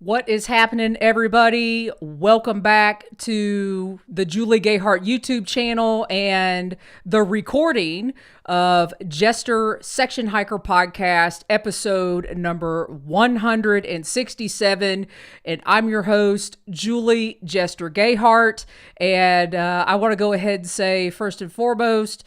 What is happening, everybody? Welcome back to the Julie Gayheart YouTube channel and the recording of Jester Section Hiker Podcast, episode number 167. And I'm your host, Julie Jester Gayheart. And I want to go ahead and say, first and foremost,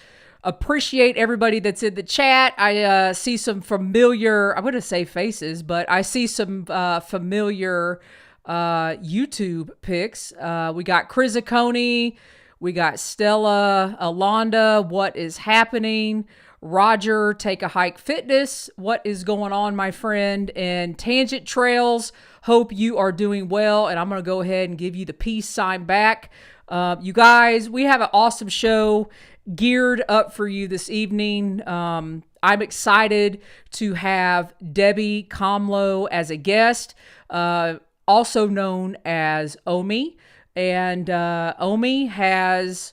appreciate everybody that's in the chat. I see some familiar, I'm going to say faces, but I see some familiar YouTube pics. We got Crizaconi, we got Stella, Alonda, what is happening? Roger, Take a Hike Fitness, what is going on, my friend? And Tangent Trails, hope you are doing well. And I'm going to go ahead and give you the peace sign back. You guys, we have an awesome show geared up for you this evening. I'm excited to have Debbi Komlo as a guest, also known as Omi. And Omi has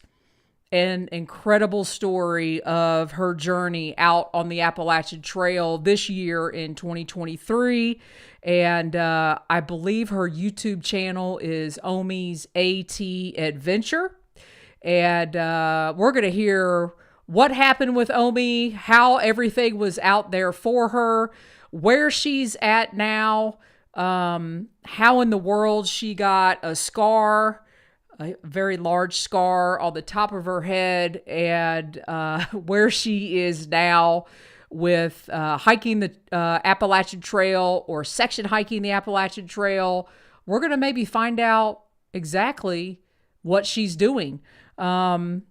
an incredible story of her journey out on the Appalachian Trail this year in 2023. And I believe her YouTube channel is Omi's AT Adventure. And we're going to hear what happened with Omi, how everything was out there for her, where she's at now, how in the world she got a scar, a very large scar on the top of her head, and where she is now with hiking the Appalachian Trail or section hiking the Appalachian Trail. We're going to maybe find out exactly what she's doing. And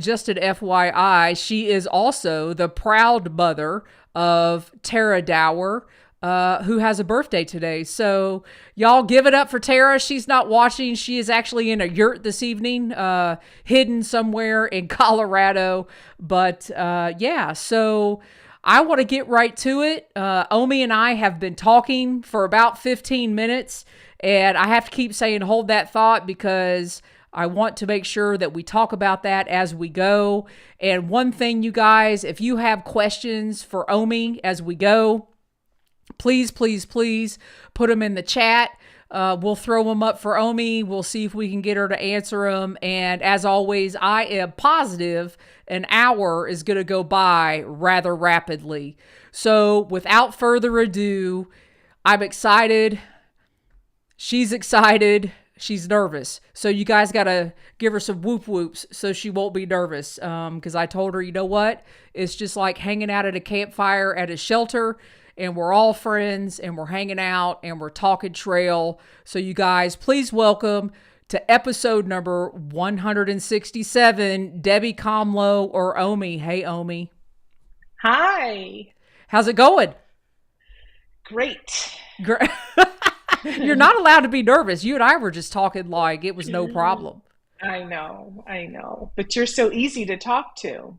just an FYI, she is also the proud mother of Tara Dower, who has a birthday today. So y'all give it up for Tara. She's not watching. She is actually in a yurt this evening, hidden somewhere in Colorado. But yeah, so I want to get right to it. Omi and I have been talking for about 15 minutes, and I have to keep saying hold that thought because I want to make sure that we talk about that as we go. And one thing, you guys, if you have questions for Omi as we go, please, please, please put them in the chat. We'll throw them up for Omi. We'll see if we can get her to answer them. And as always, I am positive an hour is going to go by rather rapidly. So without further ado, I'm excited. She's excited. She's nervous. So you guys got to give her some whoop whoops so she won't be nervous. Because I told her, you know what? It's just like hanging out at a campfire at a shelter, and we're all friends and we're hanging out and we're talking trail. So you guys, please welcome to episode number 167, Debbi Komlo or Omi. Hey, Omi. Hi. How's it going? Great. Great. You're not allowed to be nervous. You and I were just talking like it was no problem. I know. But you're so easy to talk to.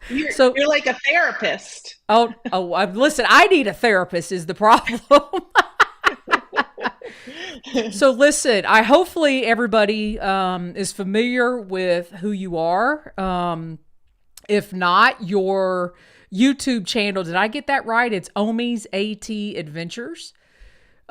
You're like a therapist. Listen, I need a therapist is the problem. So listen, hopefully everybody is familiar with who you are. If not, your YouTube channel, did I get that right? It's Omi's AT Adventures.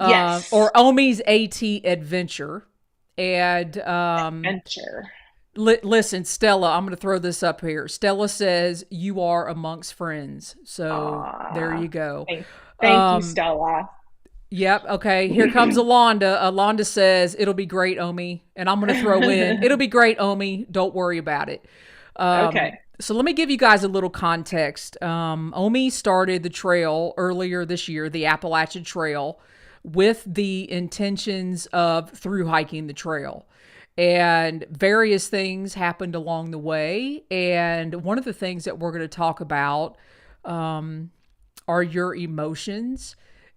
Yes. Or Omi's AT Adventure. And Adventure. Listen, Stella, I'm going to throw this up here. Stella says you are amongst friends. So there you go. Thank you, Stella. Yep. Okay. Here comes Alonda. Alonda says it'll be great, Omi. And I'm going to throw in, it'll be great, Omi. Don't worry about it. Okay. So let me give you guys a little context. Omi started the trail earlier this year, the Appalachian Trail, with the intentions of thru hiking the trail. And various things happened along the way. And one of the things that we're going to talk about are your emotions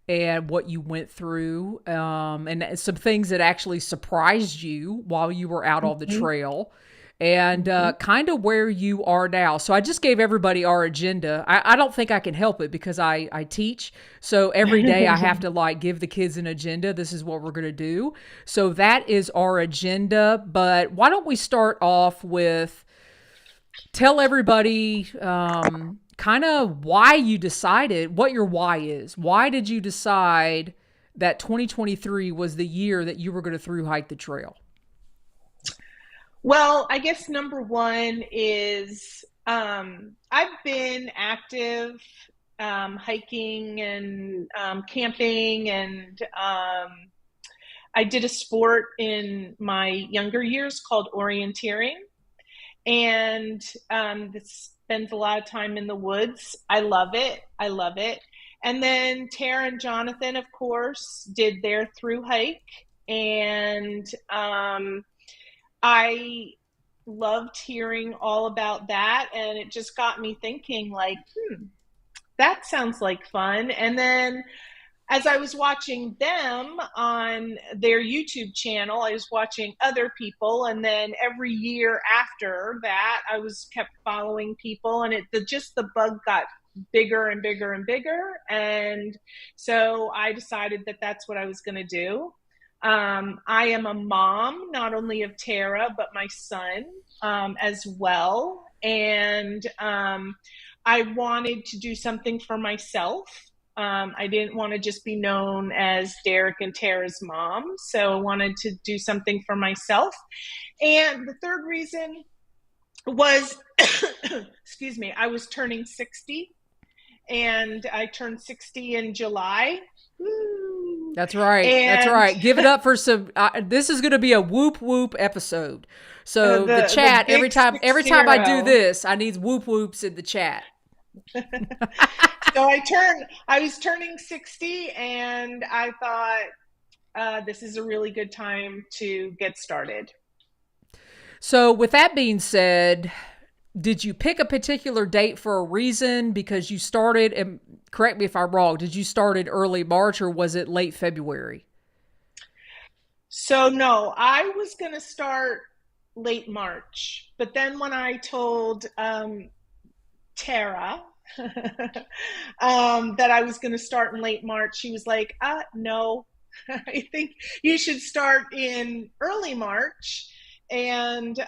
and what you went through, and some things that actually surprised you while you were out on the trail. And kind of where you are now. So I just gave everybody our agenda. I don't think I can help it because I teach. So every day I have to like give the kids an agenda. This is what we're going to do. So that is our agenda. But why don't we start off with tell everybody kind of why you decided, what your why is. Why did you decide that 2023 was the year that you were going to thru hike the trail? Well, I guess number one is I've been active hiking and camping, and I did a sport in my younger years called orienteering, and this spends a lot of time in the woods. I love it. I love it. And then Tara and Jonathan, of course, did their thru hike, and I loved hearing all about that, and it just got me thinking, like, that sounds like fun. And then as I was watching them on their YouTube channel, I was watching other people, and then every year after that, I was kept following people, and just the bug got bigger and bigger and bigger, and so I decided that that's what I was going to do. I am a mom, not only of Tara, but my son as well. And I wanted to do something for myself. I didn't want to just be known as Derek and Tara's mom. So I wanted to do something for myself. And the third reason was, excuse me, I was turning 60. And I turned 60 in July. Woo. That's right. That's right. Give it up for some. This is going to be a whoop whoop episode. So the chat, every time I do this, I need whoop whoops in the chat. So I was turning 60, and I thought this is a really good time to get started. So with that being said, did you pick a particular date for a reason? Because you started, and correct me if I'm wrong, did you start in early March or was it late February? So no, I was going to start late March. But then when I told Tara that I was going to start in late March, she was like, no, I think you should start in early March. And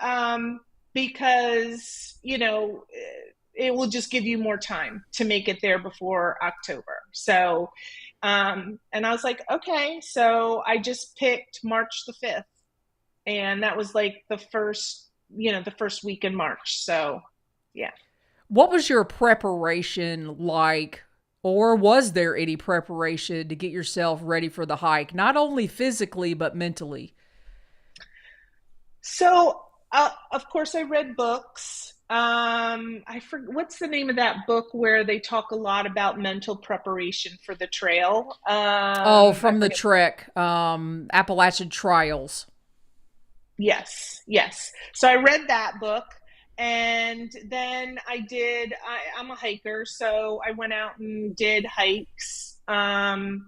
because, it will just give you more time to make it there before October. So, and I was like, okay, so I just picked March the 5th. And that was like the first week in March. So, yeah. What was your preparation like, or was there any preparation to get yourself ready for the hike, not only physically, but mentally? So, of course, I read books. I forget what's the name of that book where they talk a lot about mental preparation for the trail. From the trek, Appalachian Trails. Yes. So I read that book, and then I'm a hiker, so I went out and did hikes. And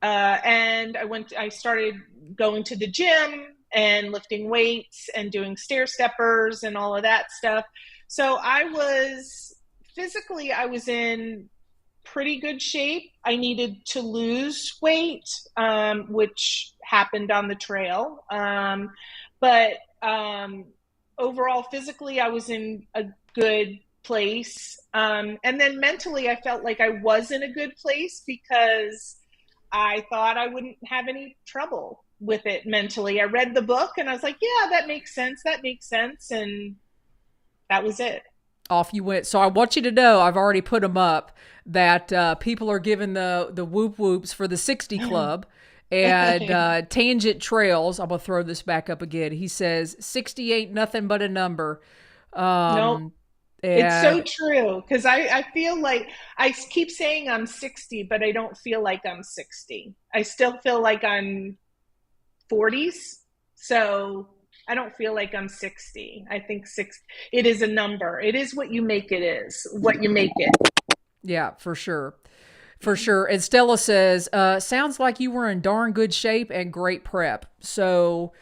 I started going to the gym and lifting weights and doing stair steppers and all of that stuff. So I was in pretty good shape. I needed to lose weight, which happened on the trail. But overall, physically, I was in a good place. And then mentally, I felt like I was in a good place because I thought I wouldn't have any trouble with it mentally. I read the book and I was like, yeah, that makes sense. And that was it. Off you went. So I want you to know, I've already put them up, that people are giving the whoop whoops for the 60 Club. And Tangent Trails, I'm going to throw this back up again. He says, 60 ain't nothing but a number. Nope. It's so true, because I feel like I keep saying I'm 60, but I don't feel like I'm 60. I still feel like I'm 40s. So I don't feel like I'm 60. I think it is a number. It is what you make it is, what you make it. Yeah, for sure. For sure. And Stella says, sounds like you were in darn good shape and great prep. So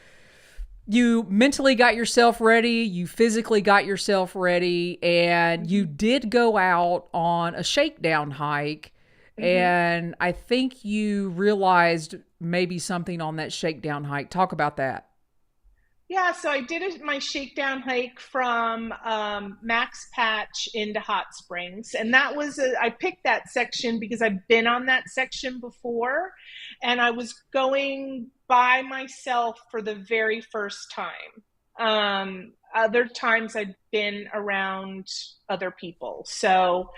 you mentally got yourself ready, you physically got yourself ready, and you did go out on a shakedown hike. Mm-hmm. And I think you realized maybe something on that shakedown hike. Talk about that. Yeah, so I did my shakedown hike from Max Patch into Hot Springs, and I picked that section because I've been on that section before, and I was going by myself for the very first time. Other times I'd been around other people, so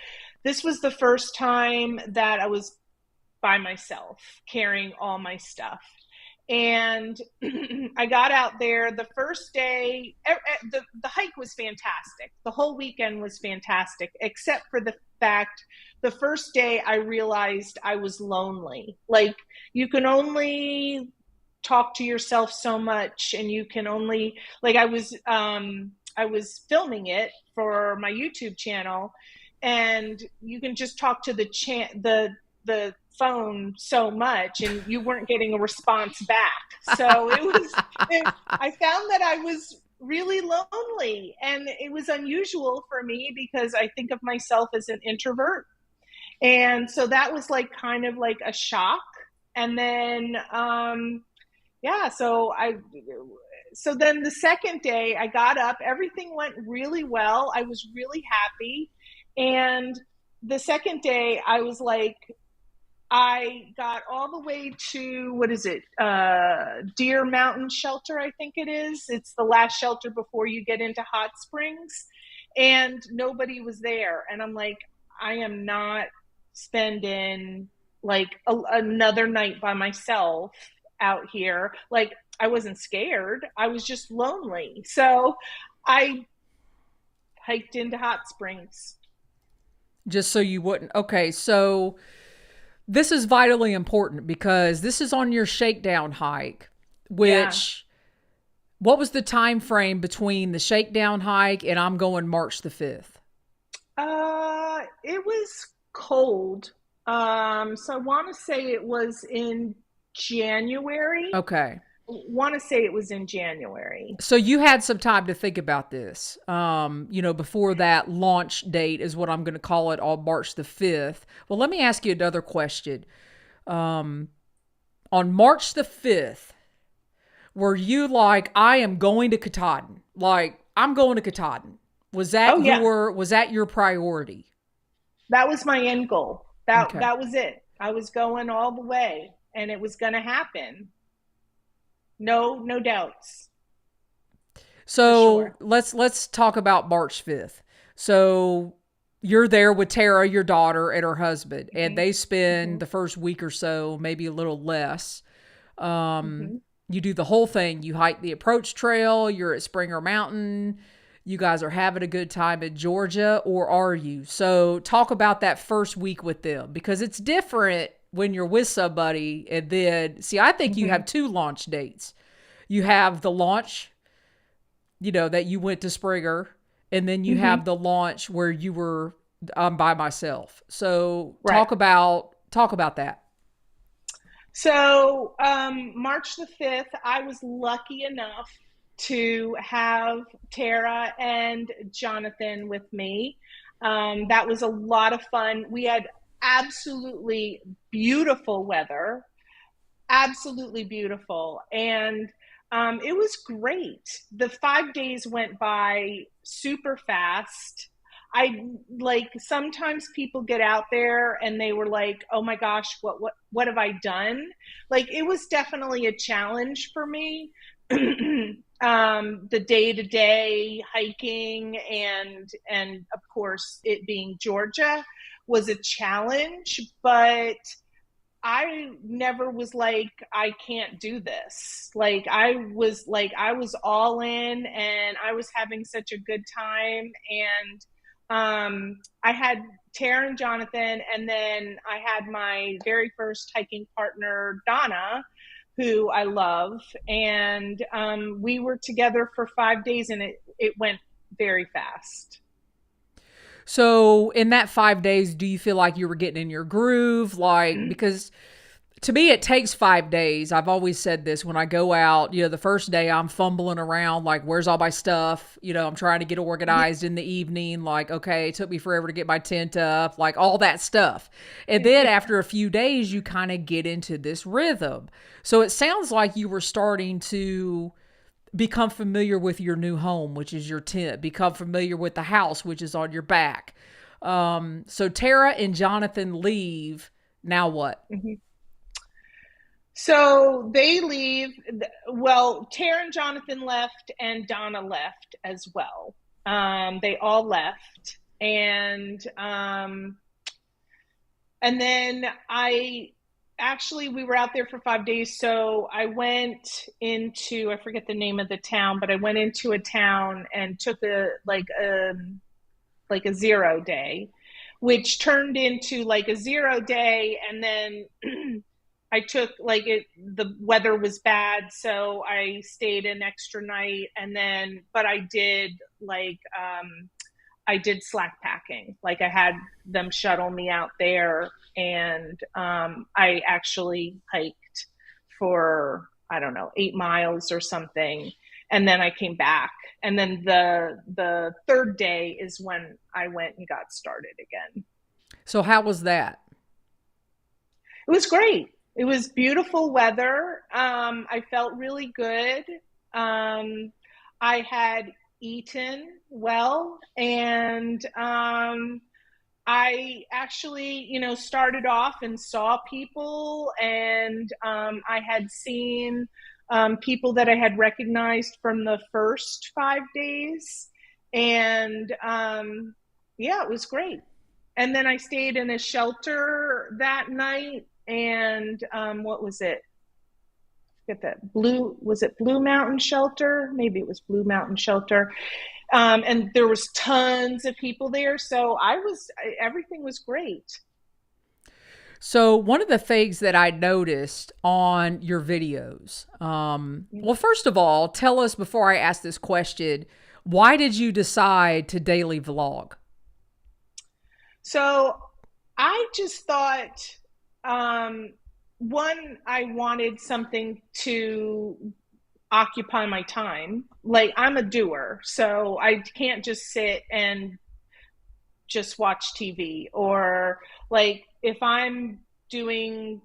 this was the first time that I was by myself carrying all my stuff. And I got out there the first day. The hike was fantastic. The whole weekend was fantastic, except for the fact the first day I realized I was lonely. Like, you can only talk to yourself so much, and you can only, like, I was filming it for my YouTube channel, and you can just talk to the phone so much, and you weren't getting a response back. So I found that I was really lonely, and it was unusual for me because I think of myself as an introvert. And so that was like kind of like a shock. And then, yeah, so then the second day I got up, everything went really well. I was really happy. And the second day I was like, I got all the way to, what is it? Deer Mountain Shelter, I think it is. It's the last shelter before you get into Hot Springs. And nobody was there. And I'm like, I am not spending like another night by myself out here. Like, I wasn't scared. I was just lonely. So I hiked into Hot Springs. Just so you wouldn't. Okay, so this is vitally important because this is on your shakedown hike, which what was the time frame between the shakedown hike and I'm going March the 5th? It was cold. So I want to say it was in January. Okay. Want to say it was in January. So you had some time to think about this, before that launch date is what I'm going to call it, on March the 5th. Well, let me ask you another question. On March the 5th, were you like, I am going to Katahdin? Like, I'm going to Katahdin. Was that was that your priority? That was my end goal. That was it. I was going all the way, and it was going to happen. No doubts. So sure. let's talk about March 5th. So you're there with Tara, your daughter, and her husband, and they spend the first week or so, maybe a little less. You do the whole thing. You hike the approach trail. You're at Springer Mountain. You guys are having a good time in Georgia, or are you? So talk about that first week with them, because it's different when you're with somebody. And then, see, I think you have two launch dates. You have the launch, that you went to Springer, and then you have the launch where you were by myself. So talk about that. So March the 5th, I was lucky enough to have Tara and Jonathan with me. That was a lot of fun. We had absolutely beautiful weather, absolutely beautiful. And it was great. The 5 days went by super fast. Sometimes people get out there and they were like, oh my gosh, what have I done? Like, it was definitely a challenge for me. The day-to-day hiking and of course it being Georgia was a challenge, but I never was like, I can't do this. I was all in, and I was having such a good time. And I had Tara and Jonathan, and then I had my very first hiking partner, Donna, who I love. And we were together for 5 days, and it went very fast. So in that 5 days, do you feel like you were getting in your groove? Because to me, it takes 5 days. I've always said this when I go out, the first day I'm fumbling around, like, where's all my stuff? I'm trying to get organized in the evening. Like, okay, it took me forever to get my tent up, like all that stuff. And then after a few days, you kind of get into this rhythm. So it sounds like you were starting to become familiar with your new home, which is your tent, become familiar with the house, which is on your back. So Tara and Jonathan leave. Now what? Mhm. So they leave. Well, Tara and Jonathan left, and Donna left as well. They all left, and then we were out there for 5 days. So I went into, I forget the name of the town, but I went into a town and took a 0 day, which turned into like a 0 day. And then I took the weather was bad. So I stayed an extra night, but I did slack packing. Like I had them shuttle me out there, and I actually hiked for, I don't know, 8 miles or something. And then I came back. And then the third day is when I went and got started again. So how was that? It was great. It was beautiful weather. I felt really good. I had eaten well, and I actually, started off and saw people, and I had seen people that I had recognized from the first 5 days, and yeah, it was great. And then I stayed in a shelter that night, and what was it? Get that was it Blue Mountain Shelter? Maybe it was Blue Mountain Shelter. And there was tons of people there, so everything was great. So one of the things that I noticed on your videos, well, first of all, tell us before I ask this question, why did you decide to daily vlog? So I just thought, one, I wanted something to occupy my time. Like, I'm a doer, so I can't just sit and just watch TV, or like if I'm doing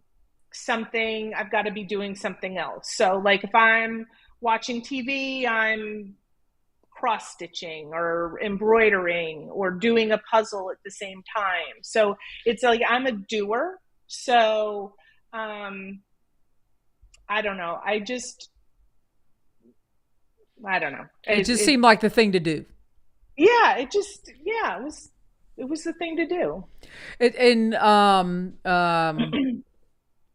something, I've got to be doing something else. So like if I'm watching TV, I'm cross stitching or embroidering or doing a puzzle at the same time. So it's like I'm a doer. So I don't know. I don't know. It just seemed like the thing to do. Yeah, it was the thing to do.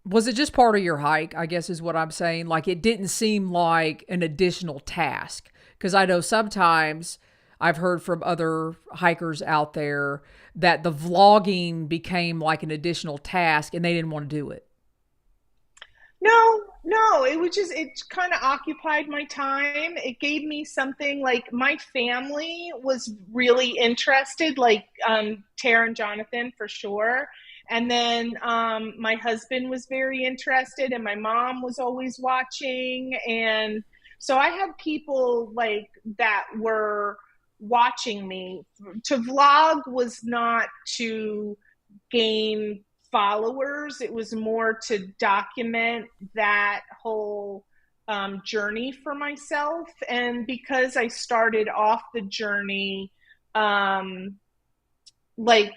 Was it just part of your hike, I guess is what I'm saying? Like it didn't seem like an additional task. Because I know sometimes I've heard from other hikers out there that the vlogging became like an additional task and they didn't want to do it. No, it kind of occupied my time. It gave me something. Like my family was really interested, like Tara and Jonathan for sure. And then my husband was very interested, and my mom was always watching. And so I had people like that were watching me. To vlog was not to gain followers, it was more to document that whole journey for myself. And because I started off the journey, like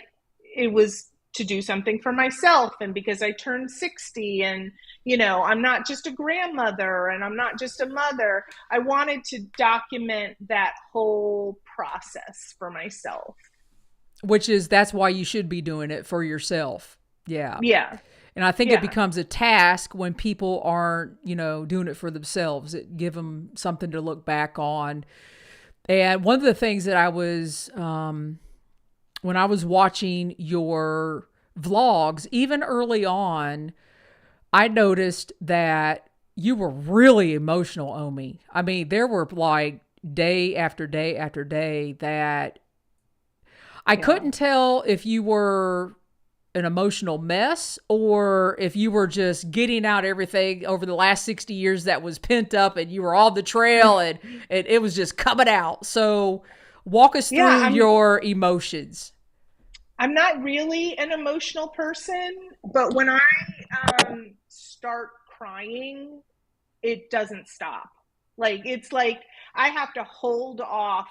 it was to do something for myself, and because I turned 60, and I'm not just a grandmother and I'm not just a mother, I wanted to document that whole process for myself. That's why you should be doing it for yourself. Yeah. Yeah. And I think it becomes a task when people aren't, doing it for themselves. It give them something to look back on. And one of the things that I was, when I was watching your vlogs, even early on, I noticed that you were really emotional, Omi. I mean, there were like day after day after day that I couldn't tell if you were an emotional mess or if you were just getting out everything over the last 60 years that was pent up and you were on the trail and it was just coming out. So walk us through your emotions. I'm not really an emotional person, but when I start crying, it doesn't stop. Like it's like I have to hold off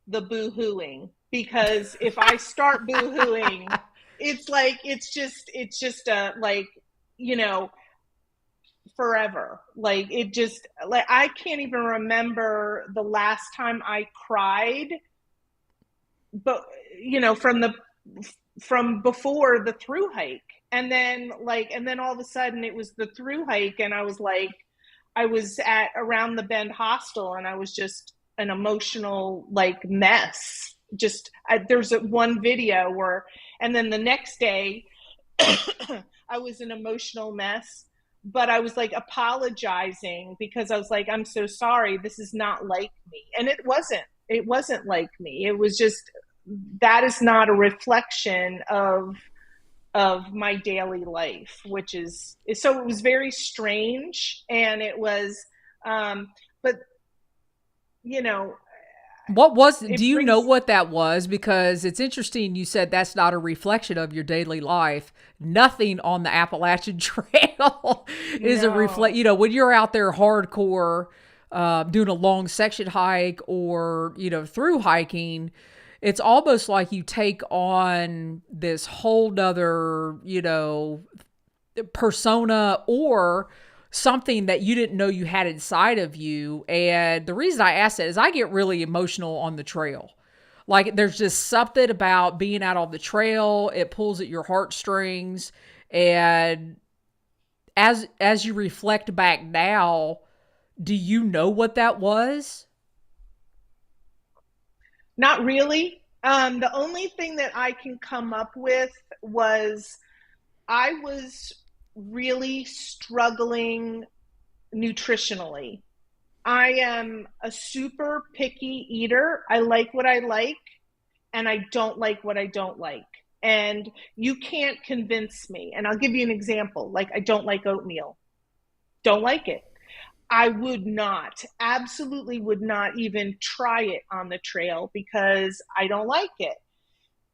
the boo-hooing, because if I start boo-hooing, it's like it's just a like, you know, forever. Like it just like I can't even remember the last time I cried, but you know, from before the through hike. And then all of a sudden it was the through hike, and I was like, I was at Around the Bend Hostel, and I was just an emotional like mess. There's one video where, and then the next day, I was an emotional mess, but I was like apologizing because I was like, I'm so sorry. This is not like me. And it wasn't. It wasn't like me. It was just, that is not a reflection of my daily life, which is so it was very strange. And it was, but you know, What was, do it you know brings what that was? Because it's interesting. You said that's not a reflection of your daily life. Nothing on the Appalachian Trail is a reflect. no. You know, when you're out there hardcore, doing a long section hike or, you know, through hiking, it's almost like you take on this whole nother, you know, persona or something that you didn't know you had inside of you. And the reason I ask that is I get really emotional on the trail. Like there's just something about being out on the trail. It pulls at your heartstrings. And as you reflect back now, do you know what that was? Not really. The only thing that I can come up with was I was really struggling nutritionally. I am a super picky eater. I like what I like, and I don't like what I don't like. And you can't convince me. And I'll give you an example. Like, I don't like oatmeal. Don't like it. I would not, absolutely would not even try it on the trail because I don't like it.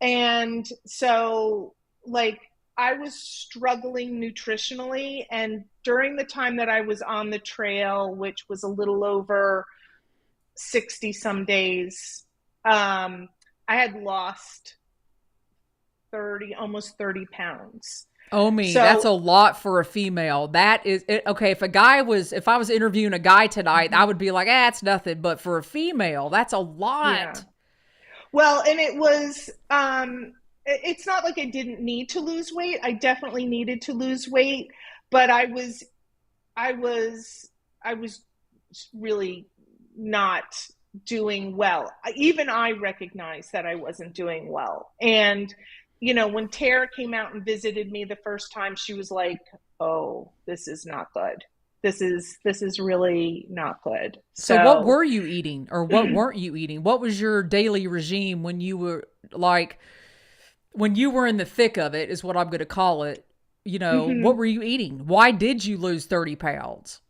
And so, like, I was struggling nutritionally. And during the time that I was on the trail, which was a little over 60 some days, I had lost 30, almost 30 pounds. Oh, me, that's a So, lot for a female. That is it, okay. If I was interviewing a guy tonight, I would be like, it's nothing. But for a female, that's a yeah. lot. Well, and it was, it's not like I didn't need to lose weight. I definitely needed to lose weight, but I was, I was really not doing well. Even I recognized that I wasn't doing well. And, you know, when Tara came out and visited me the first time, she was like, "Oh, this is not good. This is really not good." So, what So, were you eating, or what weren't you eating? What was your daily regime when you were like when you were in the thick of it? Is what I'm going to call it. You know, what mhm. were you eating? Why did you lose 30 pounds?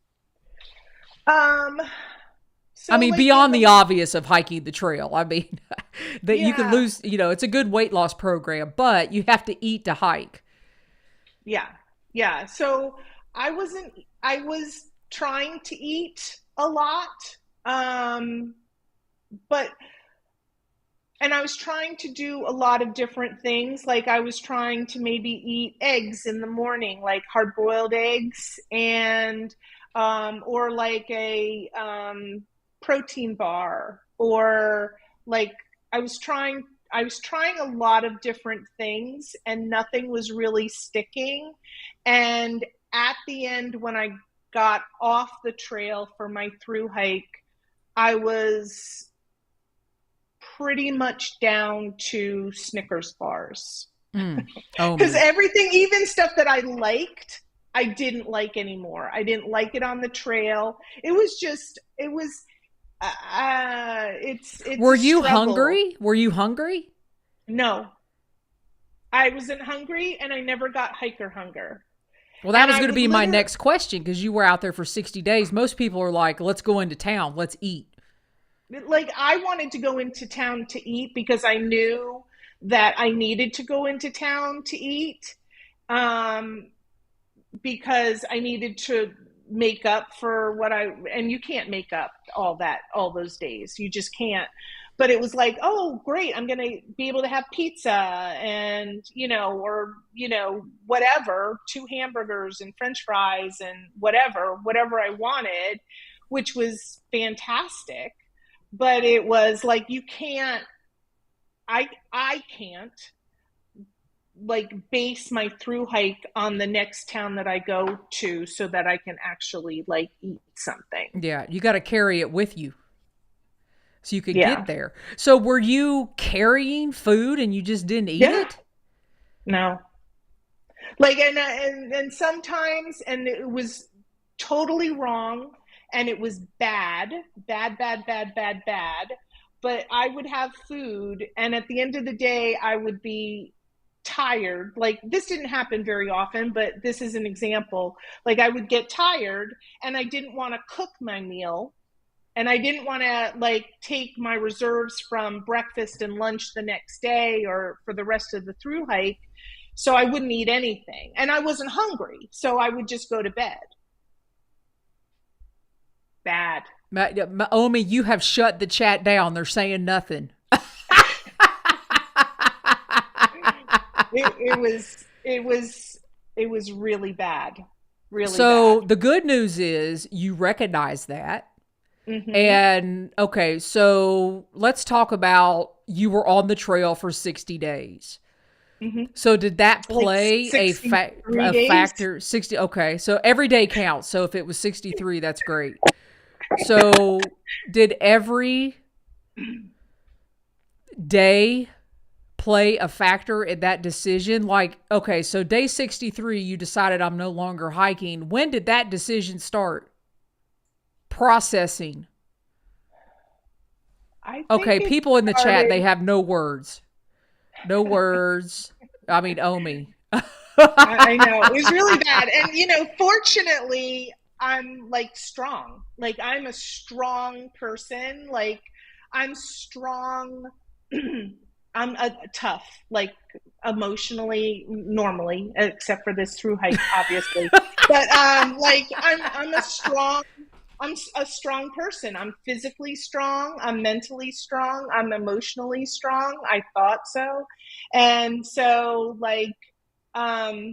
um, I so mean, like in beyond the the obvious of hiking the trail. I mean, that you can yeah, lose, you know, it's a good weight loss program, but you have to eat to hike. yeah, yeah. So I was trying to eat a lot, um, but and I was trying to do a lot of different things. Like I was trying to maybe eat eggs in the morning, like hard boiled eggs, and or like a protein bar, or like I was trying. I was trying a lot of different things, and nothing was really sticking. And at the end, when I got off the trail for my through hike, I was pretty much down to Snickers bars. Mm. Oh, Because me. everything, even stuff that I liked, I didn't like anymore. I didn't like it on the trail. It was just, it was, it's Were a you struggle. hungry? Were you hungry? No, I wasn't hungry, and I never got hiker hunger. Well, that And was I going to would be my literally, next question because you were out there for 60 days. Most people are like, let's go into town, let's eat. like, I wanted to go into town to eat because I knew that I needed to go into town to eat. Um, because I needed to make up for and you can't make up all those days. You just can't. But it was like, oh, great, I'm going to be able to have pizza and, or, whatever, 2 hamburgers and French fries and whatever I wanted, which was fantastic. But it was like, I can't like base my thru hike on the next town that I go to so that I can actually like eat something. Yeah. You got to carry it with you so you could get there. So were you carrying food and you just didn't eat it? No. Like, and sometimes, and it was totally wrong and it was bad, but I would have food and at the end of the day, I would be tired. Like, this didn't happen very often, but this is an example. Like, I would get tired and I didn't want to cook my meal. And I didn't want to like take my reserves from breakfast and lunch the next day or for the rest of the thru hike. So I wouldn't eat anything. And I wasn't hungry. So I would just go to bed. Bad. Omi, you have shut the chat down. They're saying nothing. It was really bad. Really so bad. The good news is you recognize that. Mm-hmm. And okay, so let's talk about you were on the trail for 60 days. Mm-hmm. So did that play like a factor? 60. Okay. So every day counts. So if it was 63, that's great. So did every day play a factor in that decision? Like, okay, so day 63, you decided I'm no longer hiking. When did that decision start? Processing. Okay, people in the chat, they have no words. No words. I mean, Omi. I know. It was really bad. And, fortunately, I'm like strong. Like, I'm a strong person. Like, I'm strong. I'm tough, like emotionally, normally, except for this thru hike, obviously. But like, I'm a strong person. I'm physically strong. I'm mentally strong. I'm emotionally strong. I thought so. And so like, oh,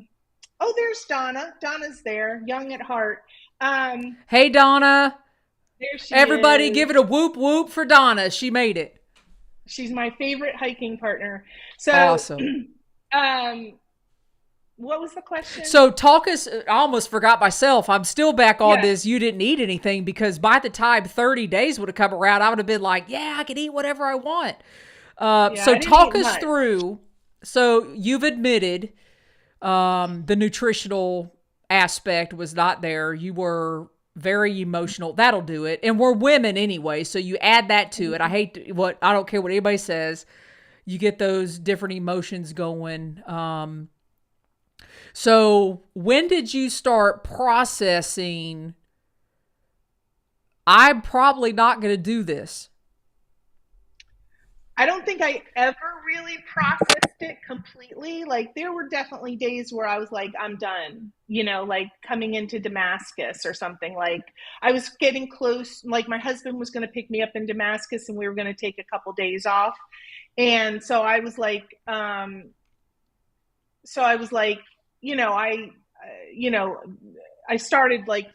there's Donna. Donna's there, young at heart. Hey, Donna. There she Everybody is. give it a whoop whoop for Donna. She made it. She's my favorite hiking partner. So, awesome. What was the question? So talk us, I almost forgot myself. I'm still back on this. You didn't eat anything because by the time 30 days would have come around, I would have been like, yeah, I can eat whatever I want. So talk us through. So you've admitted the nutritional aspect was not there. You were very emotional. That'll do it. And we're women anyway. So you add that to it. I don't care what anybody says. You get those different emotions going. So when did you start processing, I'm probably not going to do this? I don't think I ever really processed it completely. Like, there were definitely days where I was like, I'm done, like coming into Damascus or something. Like, I was getting close. Like, my husband was going to pick me up in Damascus and we were going to take a couple days off. And so I was like, I started like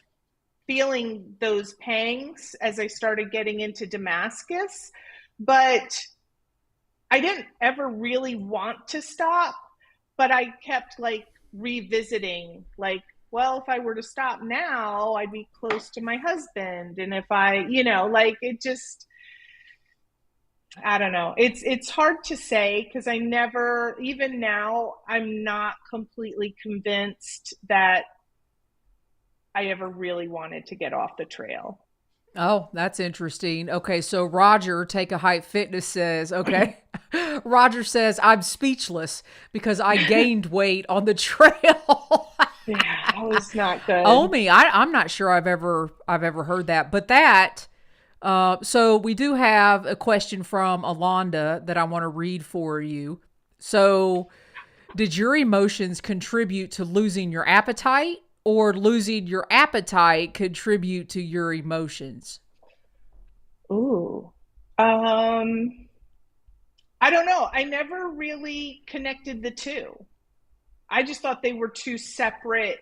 feeling those pangs as I started getting into Damascus, but I didn't ever really want to stop, but I kept like revisiting, like, well, if I were to stop now, I'd be close to my husband. And if I, like, it just, I don't know. It's hard to say because even now, I'm not completely convinced that I ever really wanted to get off the trail. Oh, that's interesting. Okay, so Roger, Take a Hike Fitness says, okay. Roger says, I'm speechless because I gained weight on the trail. Yeah, that was not good. Omi, I'm not sure I've ever heard that. But that, so we do have a question from Alonda that I want to read for you. So did your emotions contribute to losing your appetite? or losing your appetite contribute to your emotions? Ooh. I don't know. I never really connected the two. I just thought they were two separate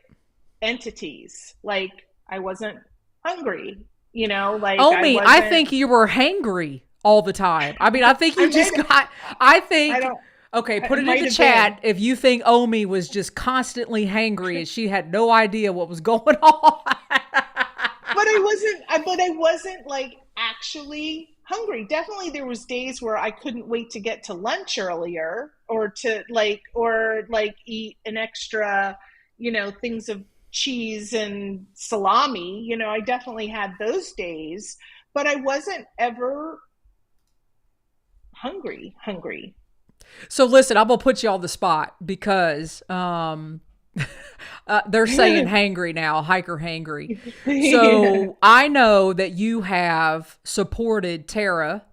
entities. Like I wasn't hungry, like I Omi, I wasn't. think you were hangry all the time. I mean, I think I you just might. got, I I think, don't. okay, put It it in might the have been. chat if you think Omi was just constantly hangry and she had no idea what was going on. But I wasn't like actually hungry. Definitely there was days where I couldn't wait to get to lunch earlier or eat an extra, things of cheese and salami. I definitely had those days, but I wasn't ever hungry. So listen, I'm gonna put you on the spot because they're saying hangry now, hiker hangry. Yeah. So I know that you have supported Tara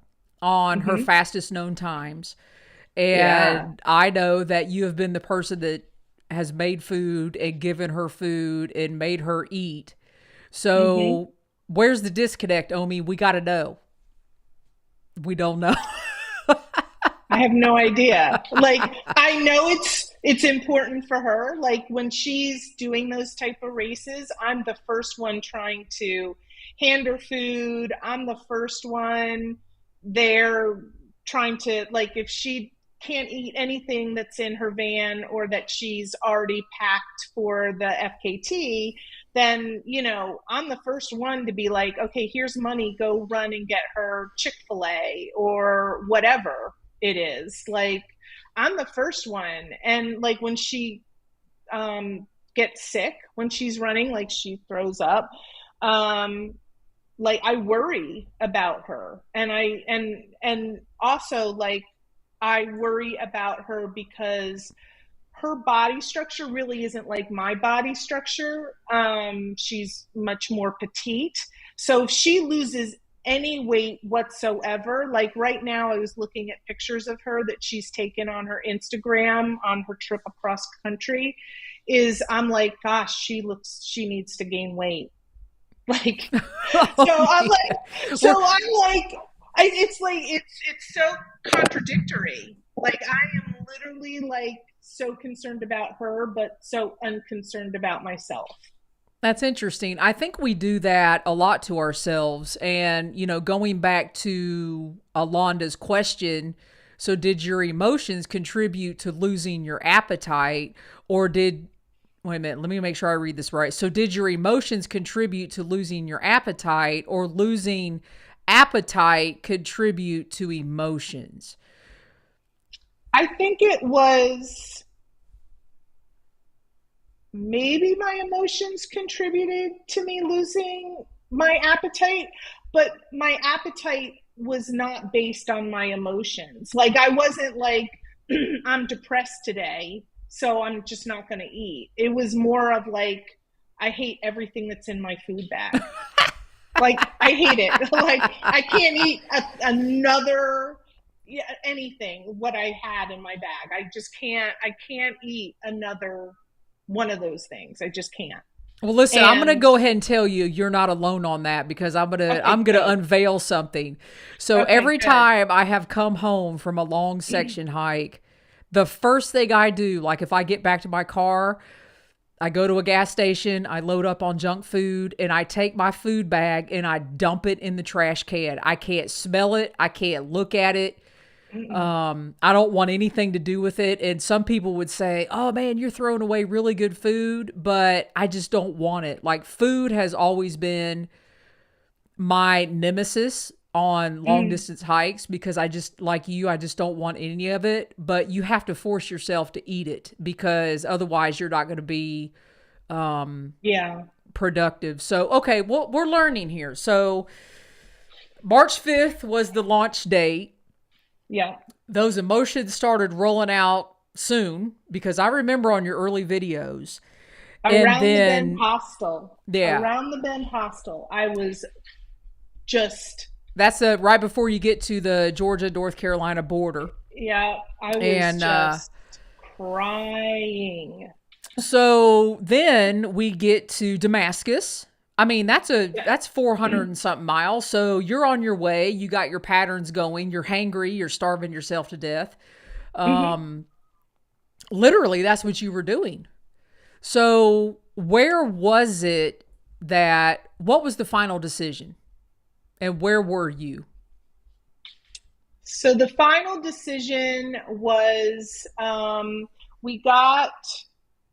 on her Hmm. fastest known times, Yeah. and I know that you have been the person that has made food and given her food and made her eat. Hmm. So where's the disconnect, Omi? We got to know. We don't know. I have no idea. Like I know it's important for her. Like when she's doing those type of races, I'm the first one trying to hand her food. I'm the first one there trying to, like, if she can't eat anything that's in her van or that she's already packed for the FKT, then I'm the first one to be like, okay, here's money, go run and get her Chick-fil-A or whatever it is. Like I'm the first one. And like when she gets sick, when she's running, like she throws up, um like I worry about her. And also, like, I worry about her because her body structure really isn't like my body structure. She's much more petite. So if she loses any weight whatsoever, like right now, I was looking at pictures of her that she's taken on her Instagram on her trip across country. I'm like, gosh, she needs to gain weight. Like, so Oh, I'm yeah. like, so Well, I'm like, it's so contradictory. Like I am literally like so concerned about her, but so unconcerned about myself. that's interesting. I think we do that a lot to ourselves. And, going back to Alonda's question, so did your emotions contribute to losing your appetite? Or wait a minute, let me make sure I read this right. So did your emotions contribute to losing your appetite, or losing appetite contribute to emotions? I think it was maybe my emotions contributed to me losing my appetite, but my appetite was not based on my emotions. Like I wasn't like I'm depressed today, so I'm just not going to eat. It was more of like I hate everything that's in my food bag. Like I hate it. Like I can't eat another, yeah, anything what I had in my bag. I just can't. I can't eat another one of those things. I just can't. Well, listen, I'm going to And go ahead and tell you you're not alone on that, because I'm okay, going to good. unveil something. So Okay, every good. time I have come home from a long section hike, the first thing I do, like if I get back to my car, I go to a gas station, I load up on junk food, and I take my food bag and I dump it in the trash can. I can't smell it. I can't look at it. I don't want anything to do with it. And some people would say, "Oh man, you're throwing away really good food," but I just don't want it. Like food has always been my nemesis on long Mm, distance hikes, because I just, like you, I just don't want any of it. But you have to force yourself to eat it, because otherwise you're not going to be yeah, productive. So, okay, well, we're learning here. So, March 5th was the launch date. yeah. Those emotions started rolling out soon, because I remember on your early videos. And Around the Bend then, Hostel. yeah, Around the Bend Hostel. I was just, that's right before you get to the Georgia North Carolina border. yeah, I was And just crying. So then we get to Damascus. I mean, Yeah. that's 400 and something miles. So you're on your way. You got your patterns going. You're hangry. You're starving yourself to death. Hmm. Literally, that's what you were doing. So where was it that, what was the final decision? And where were you? So the final decision was we got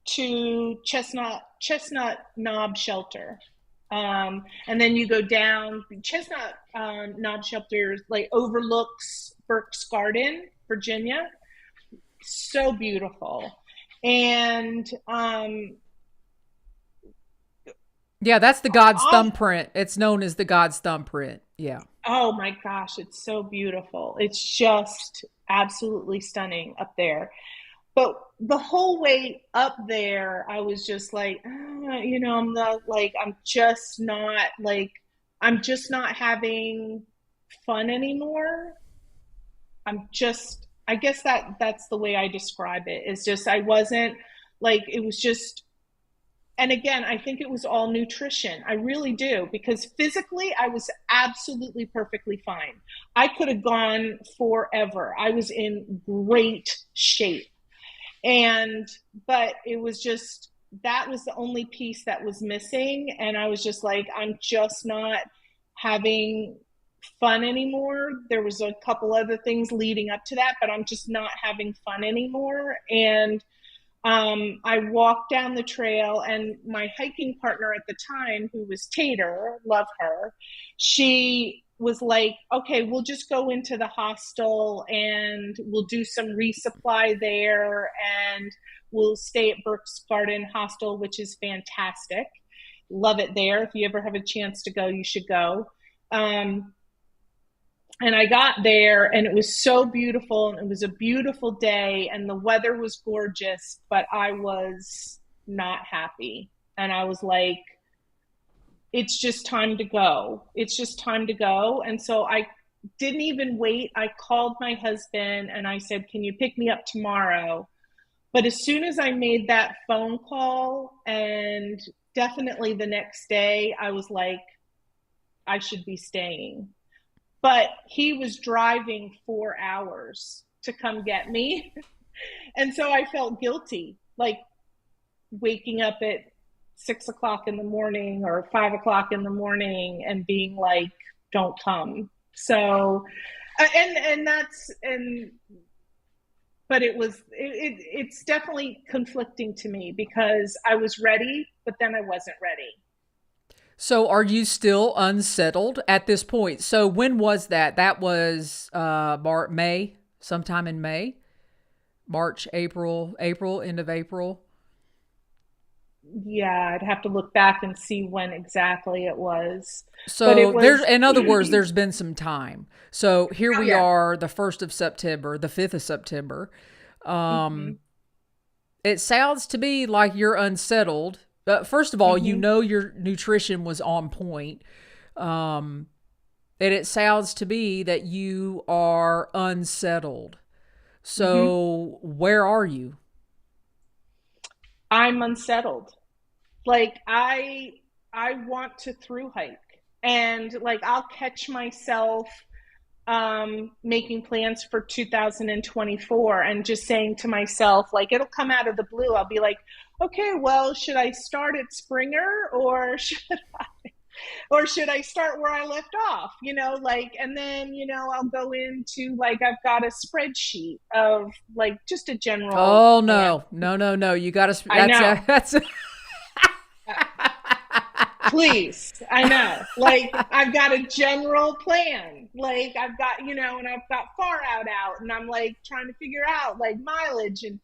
to Chestnut Knob Shelter. And then you go down. Chestnut Knob Shelter like overlooks Burke's Garden, Virginia. So beautiful. And Yeah, that's the God's off, thumbprint. It's known as the God's thumbprint. Yeah. oh my gosh, it's so beautiful. It's just absolutely stunning up there. But the whole way up there, I was just like, I'm not like, I'm just not having fun anymore. I guess that's the way I describe it. It's just, I wasn't like, it was just, and again, I think it was all nutrition. I really do, because physically, I was absolutely perfectly fine. I could have gone forever. I was in great shape. And but it was just, that was the only piece that was missing, and I was just like, I'm just not having fun anymore. There was a couple other things leading up to that, but I'm just not having fun anymore. And I walked down the trail, and my hiking partner at the time, who was Tater, love her, she was like, okay, we'll just go into the hostel and we'll do some resupply there, and we'll stay at Burke's Garden Hostel, which is fantastic. Love it there. If you ever have a chance to go, you should go. Um, and I got there, and it was so beautiful, and it was a beautiful day, and the weather was gorgeous, but I was not happy. And I was like, it's just time to go. It's just time to go. And so I didn't even wait. I called my husband and I said, can you pick me up tomorrow? But as soon as I made that phone call, and definitely the next day, I was like, I should be staying. But he was driving 4 hours to come get me. And so I felt guilty, like waking up at 6 o'clock in the morning or 5 o'clock in the morning and being like, don't come. So, and that's, and, but it's definitely conflicting to me, because I was ready, but then I wasn't ready. So are you still unsettled at this point? So when was that? That was May, sometime in May, March, April, end of April. Yeah, I'd have to look back and see when exactly it was. But it So there's, was, in other words, there's been some time. So here oh we yeah. are, the 1st of September, the 5th of September. Hmm. It sounds to me like you're unsettled. First of all, you Hmm. know your nutrition was on point. And it sounds to me that you are unsettled. Hmm. So where are you? I'm unsettled. Like I want to through hike, and like I'll catch myself making plans for 2024 and just saying to myself, like, it'll come out of the blue. I'll be like, okay, well, should I start at Springer, or should I start where I left off? Like, and then, I'll go into like, I've got a spreadsheet of like just a general Oh plan. no, no, no, no! You got to. I know. That's. Please, I know. Like, I've got a general plan. Like, I've got, and I've got far out, and I'm like trying to figure out like mileage and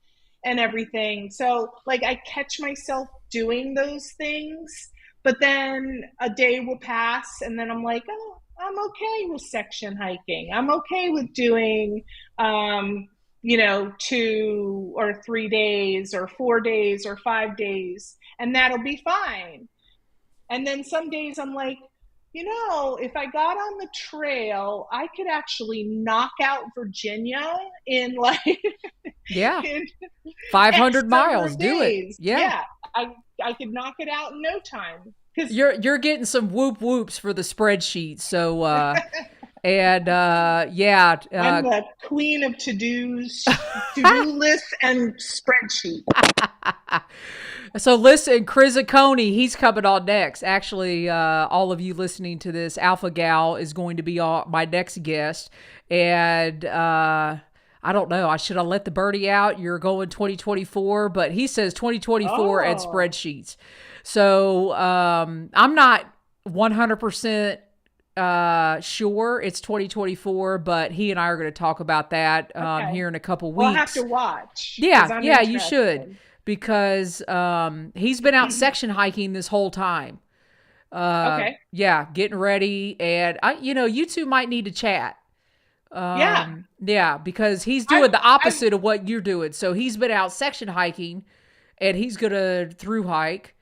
everything. So, like, I catch myself doing those things, but then a day will pass, and then I'm like, oh, I'm okay with section hiking. I'm okay with doing, 2 or 3 days or 4 days or 5 days, and that'll be fine. And then some days I'm like, if I got on the trail, I could actually knock out Virginia in like Yeah. in 500 X number miles. of Do it. days. Yeah. I could knock it out in no time. You're getting some whoop whoops for the spreadsheet. So, yeah. I'm the queen of to-do lists and spreadsheets. So listen, Chris Coney, he's coming on next. Actually, all of you listening to this, Alpha Gal is going to be my next guest. And I don't know, should I let the birdie out? You're going 2024, but he says 2024 and spreadsheets. So I'm not 100% sure it's 2024, but he and I are going to talk about that here in a couple weeks. We'll have to watch. Yeah, you should. Because he's been out section hiking this whole time. Okay. Yeah, getting ready. And, you two might need to chat. Yeah, because he's doing the opposite of what you're doing. So he's been out section hiking, and he's going to thru hike.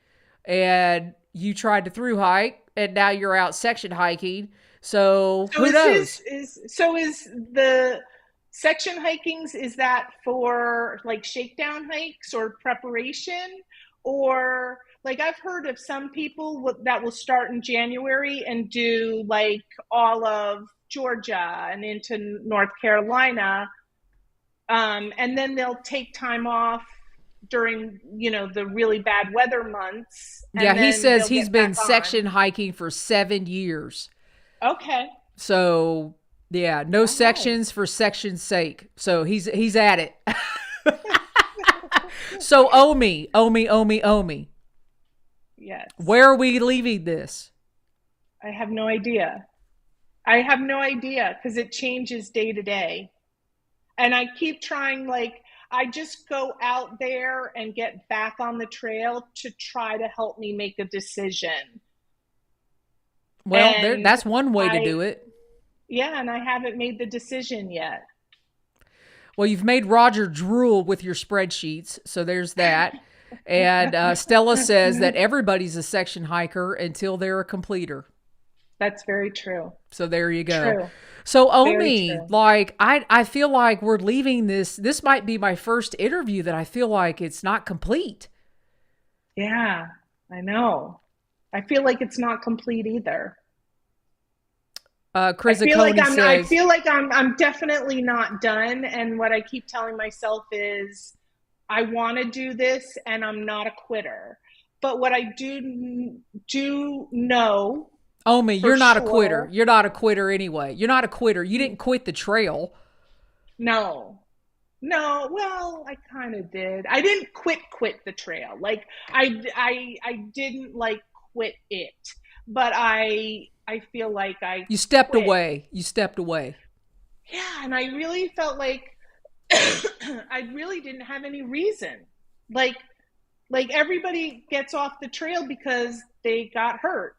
And you tried to thru hike, and now you're out section hiking. So who knows? Is the section hikings, is that for like shakedown hikes or preparation? Or like I've heard of some people that will start in January and do like all of Georgia and into North Carolina. And then they'll take time off during, the really bad weather months. Yeah, he says he's been section hiking for 7 years. Okay. So yeah, no sections for section's sake. So he's at it. So Omi. Yes. Where are we leaving this? I have no idea. Because it changes day to day. And I keep trying, like, I just go out there and get back on the trail to try to help me make a decision. Well, that's one way to do it. Yeah, and I haven't made the decision yet. Well, you've made Roger drool with your spreadsheets, so there's that. And Stella says that everybody's a section hiker until they're a completer. That's very true. So there you go. True. So Omi, like I feel like we're leaving this. This might be my first interview that I feel like it's not complete. Yeah, I know. I feel like it's not complete either. Chris I feel like says, I'm definitely not done. And what I keep telling myself is I want to do this and I'm not a quitter. But what I do know. Omi, you're not a quitter. You're not a quitter anyway. You're not a quitter. You didn't quit the trail. No. Well, I kind of did. I didn't quit the trail. Like I didn't like quit it, but I feel like You stepped quit. away. You stepped away. Yeah, and I really felt like I really didn't have any reason. Like everybody gets off the trail because they got hurt.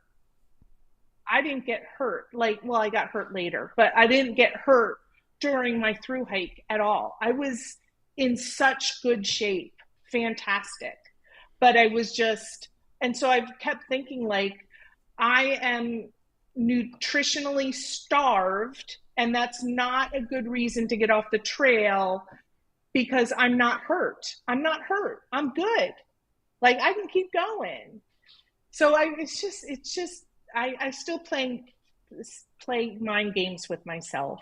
I didn't get hurt. I got hurt later, but I didn't get hurt during my thru hike at all. I was in such good shape, fantastic. But I was and so I've kept thinking like, I am nutritionally starved, and that's not a good reason to get off the trail because I'm not hurt. I'm good. Like I can keep going. So I still play mind games with myself.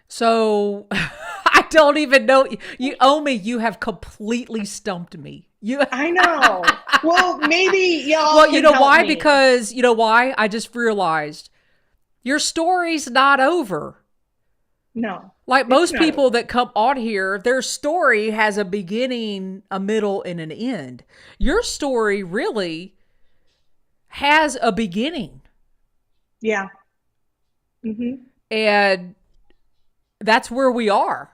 So I don't even know. You owe me. You have completely stumped me. I know. Well, maybe y'all. Well, you know why? Me. Because you know why? I just realized your story's not over. No. Like most people that come on here, their story has a beginning, a middle, and an end. Your story really has a beginning. Yeah. Mm-hmm. And that's where we are.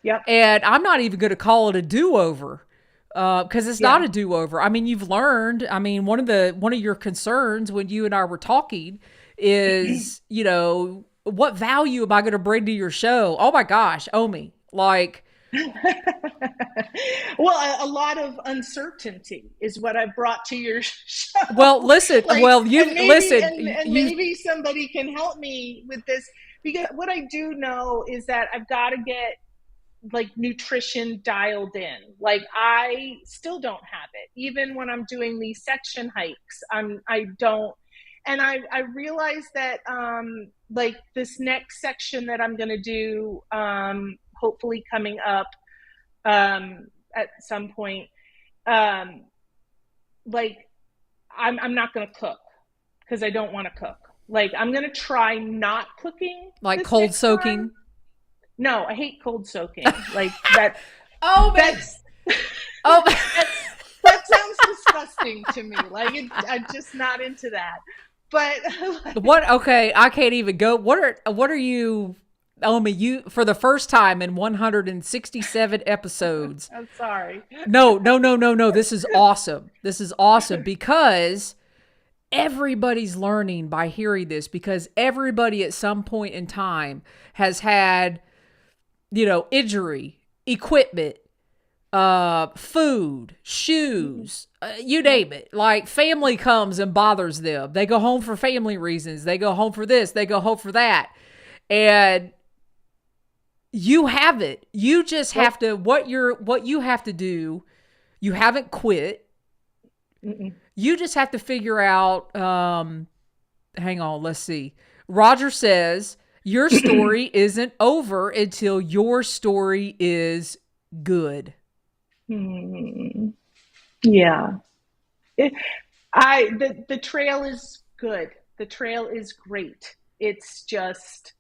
Yep. And I'm not even going to call it a do-over because it's not a do-over. I mean, you've learned. I mean, one of your concerns when you and I were talking is, what value am I going to bring to your show? Oh my gosh, Omi, like. Well, a lot of uncertainty is what I brought to your show. Well, listen. Maybe somebody can help me with this, because what I do know is that I've got to get like nutrition dialed in. Like I still don't have it. Even when I'm doing these section hikes, I don't. And I realized that like this next section that I'm going to do, hopefully coming up at some point, um, like I'm not going to cook because I don't want to cook. Like I'm going to try not cooking Like this cold next soaking. time. No, I hate cold soaking. Like that. Oh man. That's Oh. that sounds disgusting to me. Like I'm just not into that. But What? Okay, I can't even go. What are you? Omi, you for the first time in 167 episodes. I'm sorry. No. This is awesome. This is awesome because everybody's learning by hearing this because everybody at some point in time has had, injury, equipment, food, shoes, you name it. Like family comes and bothers them. They go home for family reasons. They go home for this. They go home for that. And you have it. You just have to, what you have to do, you haven't quit. Mm-mm. You just have to figure out, hang on, let's see. Roger says, your story isn't over until your story is good. Yeah. The trail is good. The trail is great. It's just,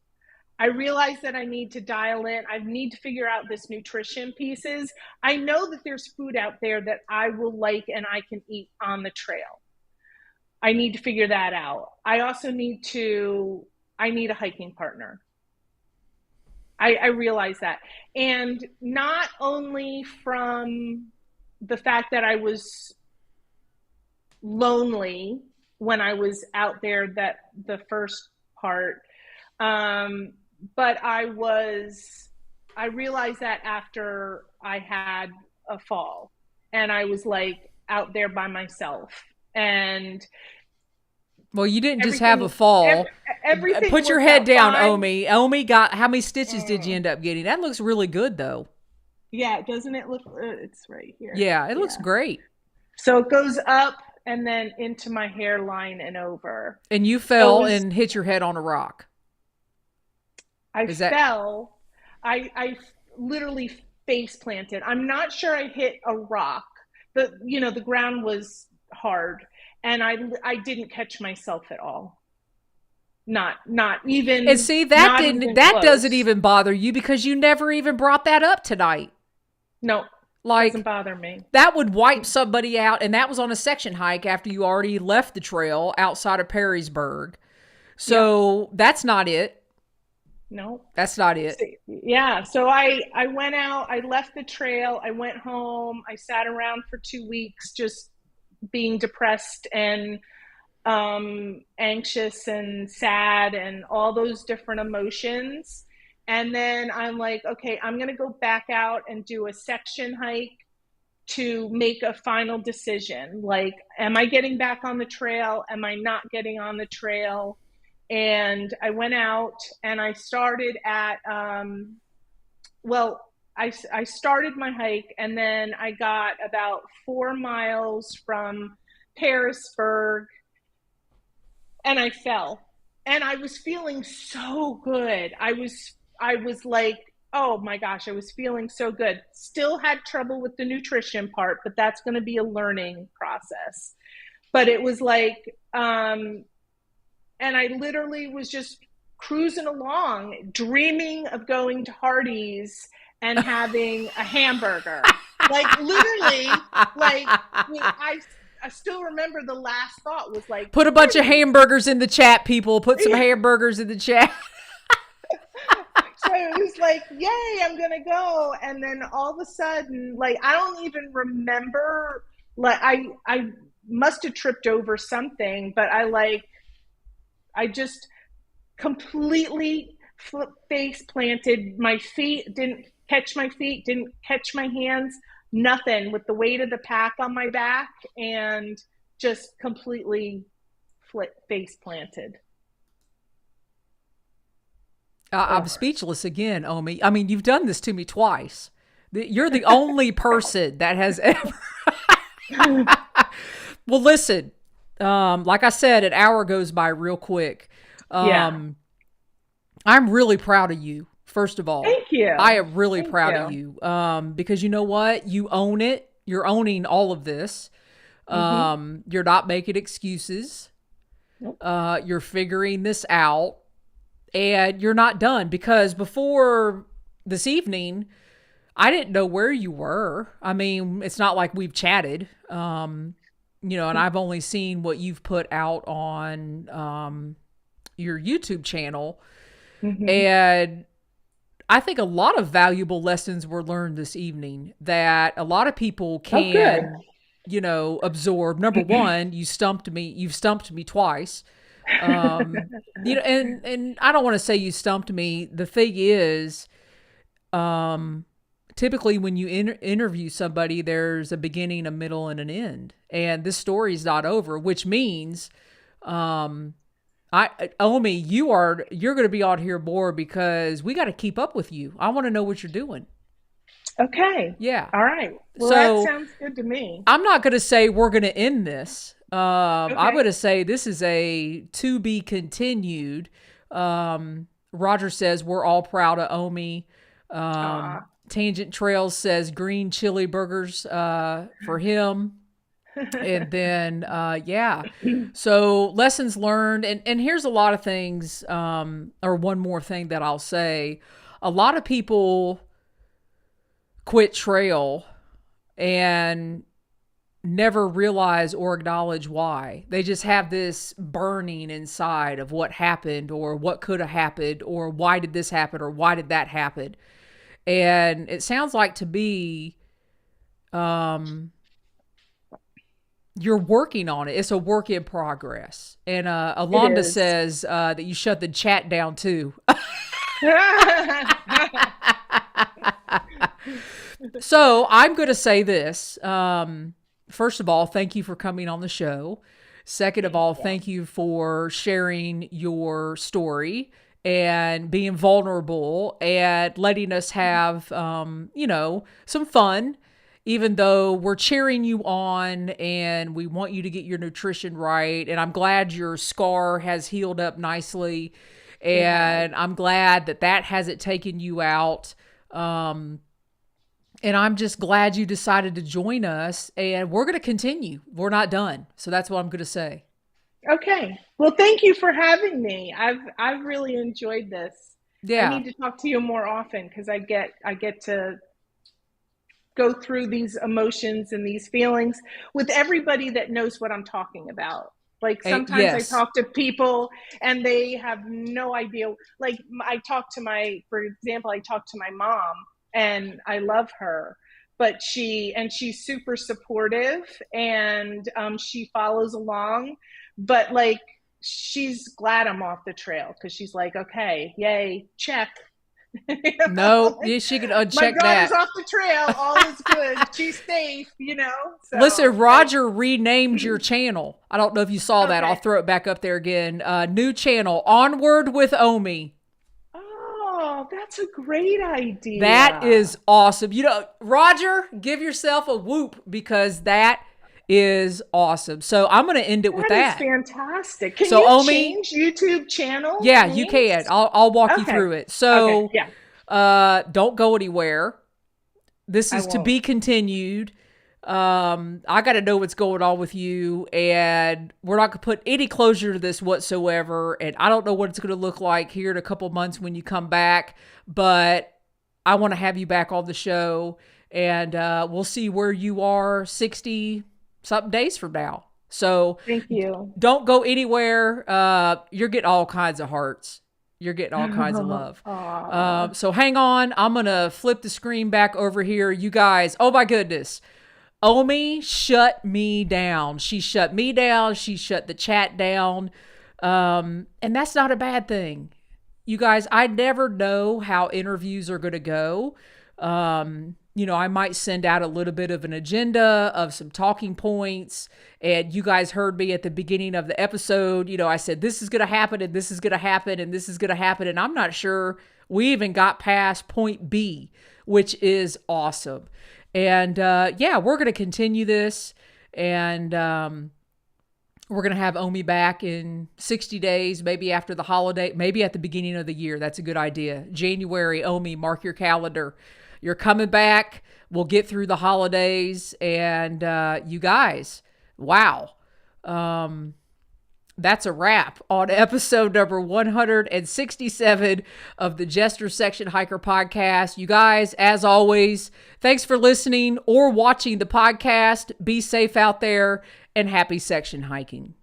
I realize that I need to dial in. I need to figure out this nutrition pieces. I know that there's food out there that I will like and I can eat on the trail. I need to figure that out. I also need a hiking partner. I realize that. And not only from the fact that I was lonely when I was out there, that the first part, but I realized that after I had a fall and I was like out there by myself and well, you didn't just have a fall. Everything put your head down, fine. Omi. Omi got, how many stitches did you end up getting? That looks really good though. Yeah, doesn't it look, it's right here. Yeah, it looks great. So it goes up and then into my hairline and over. And you fell and hit your head on a rock. I fell. I literally face planted. I'm not sure I hit a rock. The ground was hard and I didn't catch myself at all. Not even. And see, that doesn't even bother you because you never even brought that up tonight. No. Like, doesn't bother me. That would wipe somebody out, and that was on a section hike after you already left the trail outside of Pearisburg. So that's not it. No. That's not it. Yeah. So I went out, I left the trail, I went home, I sat around for 2 weeks just being depressed and anxious and sad and all those different emotions. And then I'm like, okay, I'm going to go back out and do a section hike to make a final decision. Like, am I getting back on the trail? Am I not getting on the trail? And I went out and I started at, I started my hike and then I got about 4 miles from Pearisburg and I fell. And I was feeling so good. I was like, oh my gosh, I was feeling so good. Still had trouble with the nutrition part, but that's going to be a learning process. But it was like, and I literally was just cruising along, dreaming of going to Hardee's and having a hamburger. Like literally, like I still remember the last thought was like, put a bunch of hamburgers in the chat, people. Put some hamburgers in the chat. So it was like, yay, I'm going to go. And then all of a sudden, like, I don't even remember, like, I must have tripped over something, but I just completely face planted. My feet didn't catch my feet, didn't catch my hands, nothing, with the weight of the pack on my back and just completely face planted. I'm speechless again, Omi. I mean, you've done this to me twice. You're the only person that has ever. Well, listen, like I said, an hour goes by real quick. Yeah. I'm really proud of you, first of all. Thank you. I am really Thank proud of you. you because you know what? You own it. You're owning all of this. Mm-hmm. You're not making excuses. Nope. You're figuring this out. And you're not done because before this evening, I didn't know where you were. I mean, it's not like we've chatted, and I've only seen what you've put out on your YouTube channel. Mm-hmm. And I think a lot of valuable lessons were learned this evening that a lot of people Oh, good. can, absorb. Number one, you stumped me. You've stumped me twice. Um, and I don't want to say you stumped me. The thing is, typically when you interview somebody, there's a beginning, a middle, and an end. And this story's not over, which means, Omi, you're going to be on here more because we got to keep up with you. I want to know what you're doing. Okay. Yeah. All right. Well, So that sounds good to me. I'm not going to say we're going to end this. I'm Okay. going to say this is a to be continued. Roger says we're all proud of Omi. Aw. Tangent Trails says green chili burgers for him. And then, yeah. So lessons learned. And here's a lot of things, or one more thing that I'll say. A lot of people quit trail and never realize or acknowledge why. They just have this burning inside of what happened or what could have happened or why did this happen or why did that happen. And it sounds like to be you're working on it. It's a work in progress. And Alonda says that you shut the chat down too. So I'm going to say this. First of all, thank you for coming on the show. Second of all, thank you for sharing your story and being vulnerable and letting us have, some fun, even though we're cheering you on and we want you to get your nutrition right. And I'm glad your scar has healed up nicely. And I'm glad that hasn't taken you out. And I'm just glad you decided to join us, and we're going to continue. We're not done. So that's what I'm going to say. Okay. Well, thank you for having me. I've really enjoyed this. Yeah. I need to talk to you more often because I get to go through these emotions and these feelings with everybody that knows what I'm talking about. Like sometimes yes. I talk to people and they have no idea. Like for example, I talk to my mom. And I love her, but she's super supportive and she follows along, but like she's glad I'm off the trail because she's like, okay, yay, check. No, yeah, she can uncheck my daughter's that. off the trail, all is good, she's safe, So, listen, Roger renamed your channel. I don't know if you saw that. I'll throw it back up there again. New channel, Onward with Omi. Oh, that's a great idea. That is awesome. Roger, give yourself a whoop because that is awesome. So I'm going to end it with that. That is fantastic. Can you Omi, change YouTube channel? Yeah, names? You can. I'll walk you through it. So don't go anywhere. This is to be continued. I got to know what's going on with you, and we're not going to put any closure to this whatsoever. And I don't know what it's going to look like here in a couple months when you come back, but I want to have you back on the show, and we'll see where you are 60 something days from now. So thank you. Don't go anywhere. You're getting all kinds of hearts. You're getting all kinds of love. So hang on. I'm going to flip the screen back over here. You guys, oh my goodness. Omi shut me down. She shut me down. She shut the chat down. And that's not a bad thing. You guys, I never know how interviews are going to go. I might send out a little bit of an agenda of some talking points. And you guys heard me at the beginning of the episode. I said, this is going to happen and this is going to happen and this is going to happen. And I'm not sure we even got past point B, which is awesome. And we're going to continue this. And we're going to have Omi back in 60 days, maybe after the holiday, maybe at the beginning of the year. That's a good idea. January, Omi, mark your calendar. You're coming back. We'll get through the holidays. And you guys, wow. That's a wrap on episode number 167 of the Jester Section Hiker podcast. You guys, as always, thanks for listening or watching the podcast. Be safe out there and happy section hiking.